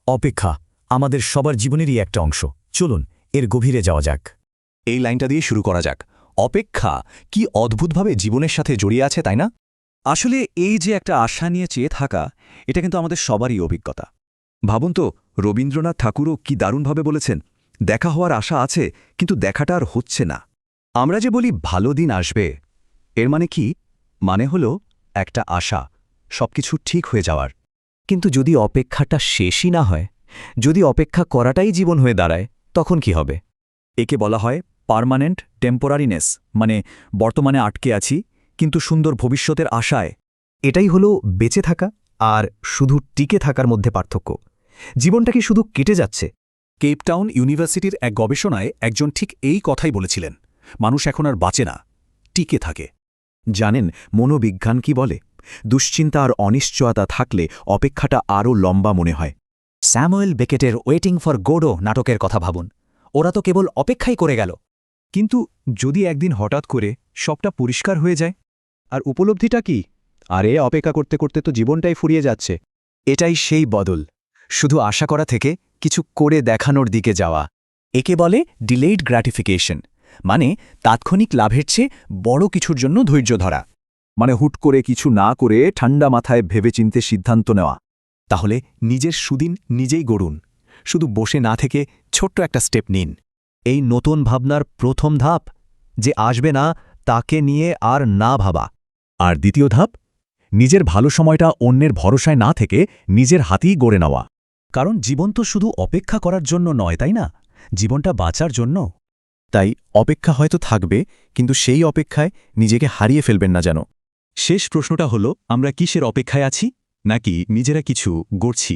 অপেক্ষা আমাদের সবার জীবনেরই একটা অংশ। চলুন এর গভীরে যাওয়া যাক। এই লাইনটা দিয়ে শুরু করা যাক। অপেক্ষা কি অদ্ভুতভাবে জীবনের সাথে জড়িয়ে আছে, তাই না? আসলে এই যে একটা আশা নিয়ে চেয়ে থাকা, এটা কিন্তু আমাদের সবারই অভিজ্ঞতা। ভাবুন তো, রবীন্দ্রনাথ ঠাকুরও কি দারুণভাবে বলেছেন, দেখা হওয়ার আশা আছে কিন্তু দেখাটা আর হচ্ছে না। আমরা যে বলি ভালো দিন আসবে, এর মানে কি? মানে হলো একটা আশা সবকিছু ঠিক হয়ে যাওয়ার। কিন্তু যদি অপেক্ষাটা শেষই না হয়, যদি অপেক্ষা করাটাই জীবন হয়ে দাঁড়ায়, তখন কি হবে? একে বলা হয় পার্মানেন্ট টেম্পোরারিনেস, মানে বর্তমানে আটকে আছি কিন্তু সুন্দর ভবিষ্যতের আশায়। এটাই হলো বেঁচে থাকা আর শুধু টিকে থাকার মধ্যে পার্থক্য। জীবনটা কি শুধু কেটে যাচ্ছে? কেপটাউন ইউনিভার্সিটির এক গবেষণায় একজন ঠিক এই কথাই বলেছিলেন, মানুষ এখন আর বাঁচে না, টিকে থাকে। জানেন মনোবিজ্ঞান কি বলে? দুশ্চিন্তা আর অনিশ্চয়তা থাকলে অপেক্ষাটা আরও লম্বা মনে হয়। স্যামুয়েল বেকেটের ওয়েটিং ফর গোডো নাটকের কথা ভাবুন। ওরা তো কেবল অপেক্ষাই করে গেল। কিন্তু যদি একদিন হঠাৎ করে সবটা পরিষ্কার হয়ে যায়? আর উপলব্ধিটা কি? আরে অপেক্ষা করতে করতে তো জীবনটাই ফুরিয়ে যাচ্ছে। এটাই সেই বদল, শুধু আশা করা থেকে কিছু করে দেখানোর দিকে যাওয়া। একে বলে ডিলেইড গ্র্যাটিফিকেশন, মানে তাৎক্ষণিক লাভের চেয়ে বড় কিছুর জন্য ধৈর্য ধরা। মানে হুট করে কিছু না করে ঠান্ডা মাথায় ভেবেচিন্তে সিদ্ধান্ত নেওয়া। তাহলে নিজের সুদিন নিজেই গড়ুন, শুধু বসে না থেকে ছোট্ট একটা স্টেপ নিন। এই নতুন ভাবনার প্রথম ধাপ, যে আসবে না তাকে নিয়ে আর না ভাবা। আর দ্বিতীয় ধাপ, নিজের ভালো সময়টা অন্যের ভরসায় না থেকে নিজের হাতেই গড়ে নেওয়া। কারণ জীবন তো শুধু অপেক্ষা করার জন্য নয়, তাই না? জীবনটা বাঁচার জন্য। তাই অপেক্ষা হয়তো থাকবে, কিন্তু সেই অপেক্ষায় নিজেকে হারিয়ে ফেলবেন না যেন। শেষ প্রশ্নটা হলো, আমরা কিসের অপেক্ষায় আছি, নাকি নিজেরা কিছু গড়ছি?